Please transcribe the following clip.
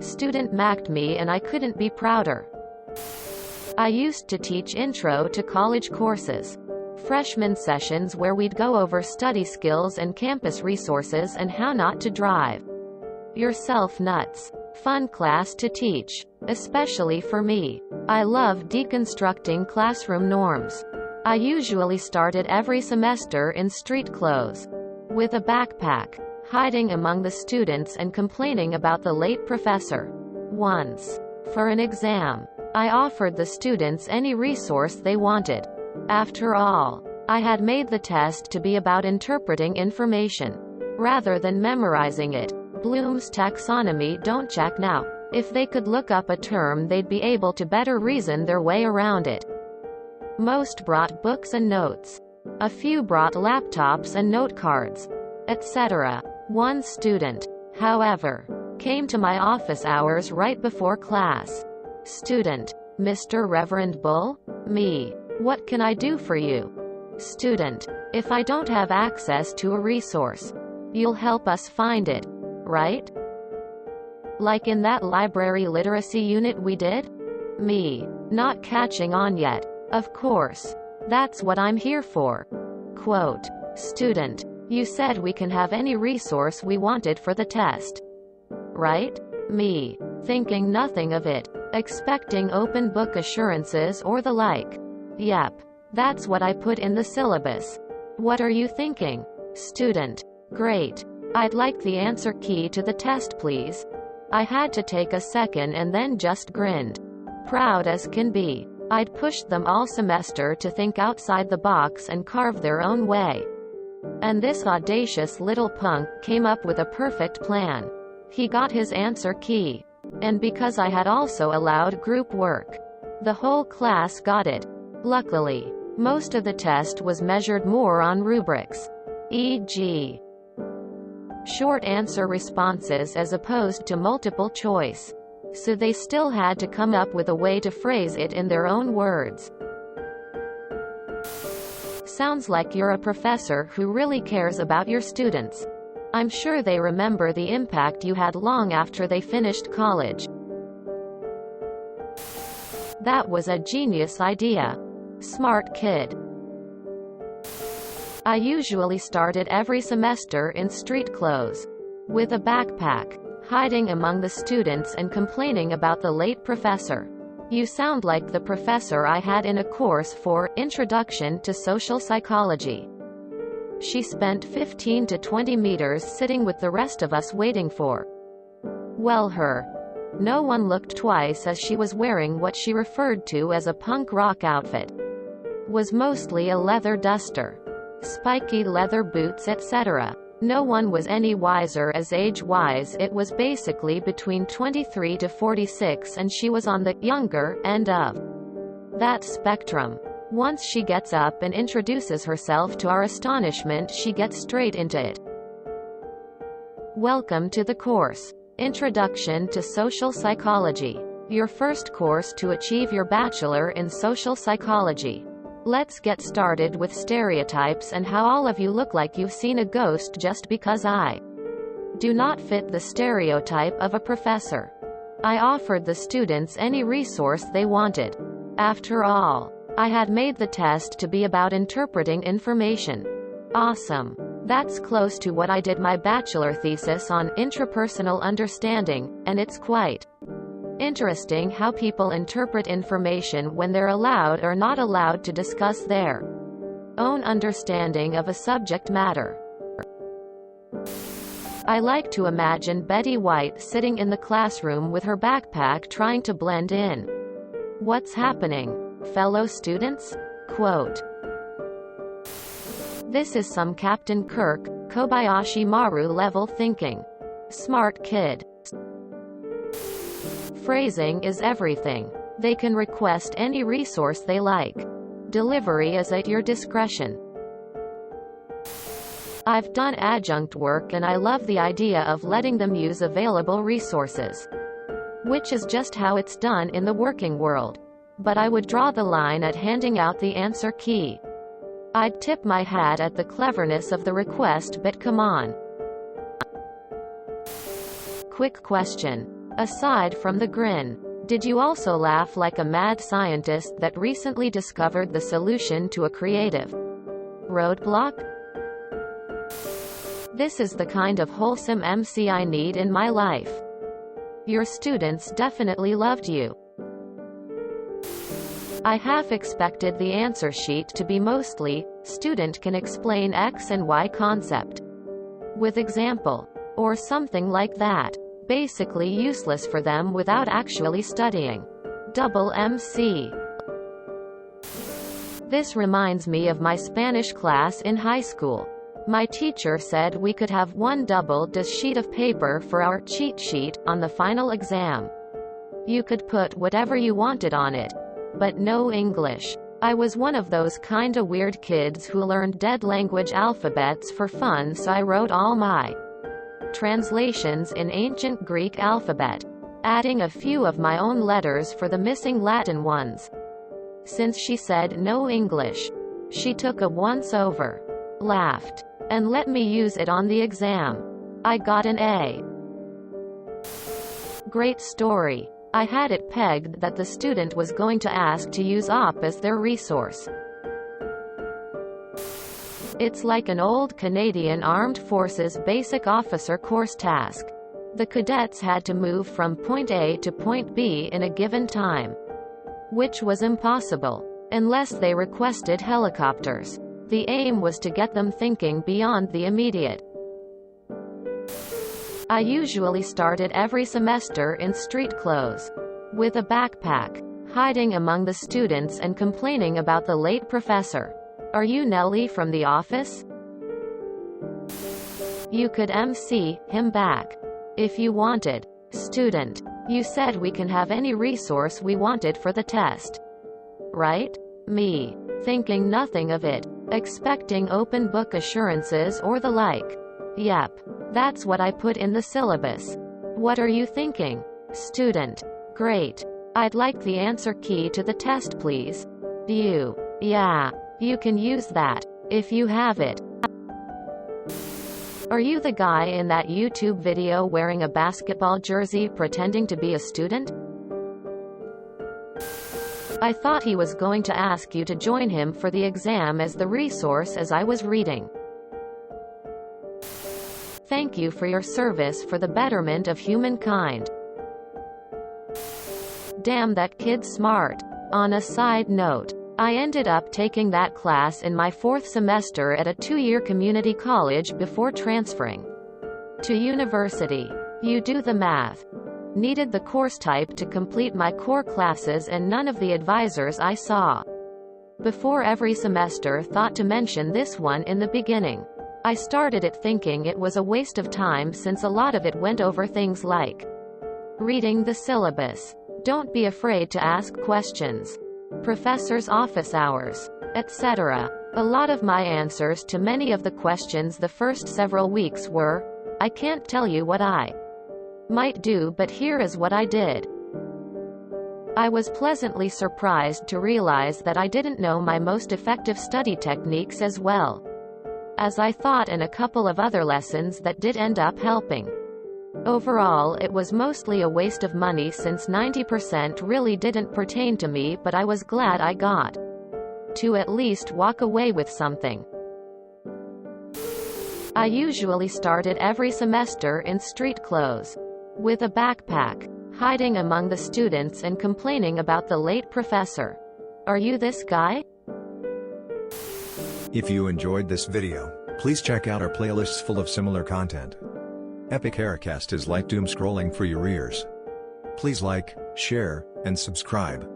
Student macked me and I couldn't be prouder. I used to teach intro to college courses. Freshman sessions where we'd go over study skills and campus resources and how not to drive yourself nuts. Fun class to teach, especially for me. I love deconstructing classroom norms. I usually started every semester in street clothes, with a backpack, hiding among the students and complaining about the late professor. Once, for an exam, I offered the students any resource they wanted. After all, I had made the test to be about interpreting information, rather than memorizing it. Bloom's taxonomy don't check now. If they could look up a term, they'd be able to better reason their way around it. Most brought books and notes. A few brought laptops and note cards, etc. One student, however, came to my office hours right before class. Student: Mr. Reverend Bull? Me: what can I do for you? Student: if I don't have access to a resource, you'll help us find it, right? Like in that library literacy unit we did? Me: not catching on yet. Of course. That's what I'm here for. Quote: Student: you said we can have any resource we wanted for the test, right? Me: thinking nothing of it, expecting open book assurances or the like. Yep. That's what I put in the syllabus. What are you thinking? Student: great. I'd like the answer key to the test, please. I had to take a second and then just grinned. Proud as can be. I'd pushed them all semester to think outside the box and carve their own way. And this audacious little punk came up with a perfect plan. He got his answer key. And because I had also allowed group work, the whole class got it. Luckily, most of the test was measured more on rubrics, e.g., short answer responses as opposed to multiple choice. So they still had to come up with a way to phrase it in their own words. Sounds like you're a professor who really cares about your students. I'm sure they remember the impact you had long after they finished college. That was a genius idea. Smart kid. I usually started every semester in street clothes, with a backpack, hiding among the students and complaining about the late professor. You sound like the professor I had in a course for Introduction to Social Psychology. She spent 15 to 20 meters sitting with the rest of us waiting for, well, her. No one looked twice as she was wearing what she referred to as a punk rock outfit. Was mostly a leather duster, spiky leather boots, etc. No one was any wiser as age-wise. It was basically between 23 to 46 and she was on the younger end of that spectrum. Once she gets up and introduces herself, to our astonishment she gets straight into it. Welcome to the course, Introduction to Social Psychology. Your first course to achieve your bachelor in social psychology. Let's get started with stereotypes and how all of you look like you've seen a ghost just because I do not fit the stereotype of a professor. I offered the students any resource they wanted. After all, I had made the test to be about interpreting information. Awesome. That's close to what I did my bachelor thesis on, intrapersonal understanding, and it's quite interesting how people interpret information when they're allowed or not allowed to discuss their own understanding of a subject matter. I like to imagine Betty White sitting in the classroom with her backpack trying to blend in. What's happening, fellow students? Quote: this is some Captain Kirk, Kobayashi Maru level thinking. Smart kid. Phrasing is everything. They can request any resource they like. Delivery is at your discretion. I've done adjunct work and I love the idea of letting them use available resources, which is just how it's done in the working world. But I would draw the line at handing out the answer key. I'd tip my hat at the cleverness of the request, but come on. Quick question. Aside from the grin, did you also laugh like a mad scientist that recently discovered the solution to a creative roadblock? This is the kind of wholesome MC I need in my life. Your students definitely loved you. I half expected the answer sheet to be mostly, student can explain X and Y concept with example, or something like that. Basically useless for them without actually studying. Double MC. This reminds me of my Spanish class in high school. My teacher said we could have one double-dist sheet of paper for our cheat sheet on the final exam. You could put whatever you wanted on it, but no English. I was one of those kinda weird kids who learned dead language alphabets for fun, so I wrote all my translations in ancient Greek alphabet, adding a few of my own letters for the missing Latin ones. Since she said no English, she took a once-over, laughed, and let me use it on the exam. I got an A. Great story. I had it pegged that the student was going to ask to use OP as their resource. It's like an old Canadian Armed Forces basic officer course task. The cadets had to move from point A to point B in a given time, which was impossible, unless they requested helicopters. The aim was to get them thinking beyond the immediate. I usually started every semester in street clothes, with a backpack, hiding among the students and complaining about the late professor. Are you Nellie from The Office? You could MC him back if you wanted. Student, you said we can have any resource we wanted for the test, right? Me, thinking nothing of it, expecting open book assurances or the like. Yep, that's what I put in the syllabus. What are you thinking? Student, great. I'd like the answer key to the test, please. You, yeah. You can use that, if you have it. Are you the guy in that YouTube video wearing a basketball jersey pretending to be a student? I thought he was going to ask you to join him for the exam as the resource as I was reading. Thank you for your service for the betterment of humankind. Damn, that kid's smart. On a side note, I ended up taking that class in my 4th semester at a 2-year community college before transferring to university. You do the math. Needed the course type to complete my core classes and none of the advisors I saw before every semester thought to mention this one in the beginning. I started it thinking it was a waste of time since a lot of it went over things like reading the syllabus, don't be afraid to ask questions, professor's office hours, etc. A lot of my answers to many of the questions the first several weeks were, I can't tell you what I might do, but here is what I did. I was pleasantly surprised to realize that I didn't know my most effective study techniques as well as I thought, and a couple of other lessons that did end up helping. Overall, it was mostly a waste of money since 90% really didn't pertain to me, but I was glad I got to at least walk away with something. I usually started every semester in street clothes, with a backpack, hiding among the students and complaining about the late professor. Are you this guy? If you enjoyed this video, please check out our playlists full of similar content. Epic Haircast is like doom scrolling for your ears. Please like, share, and subscribe.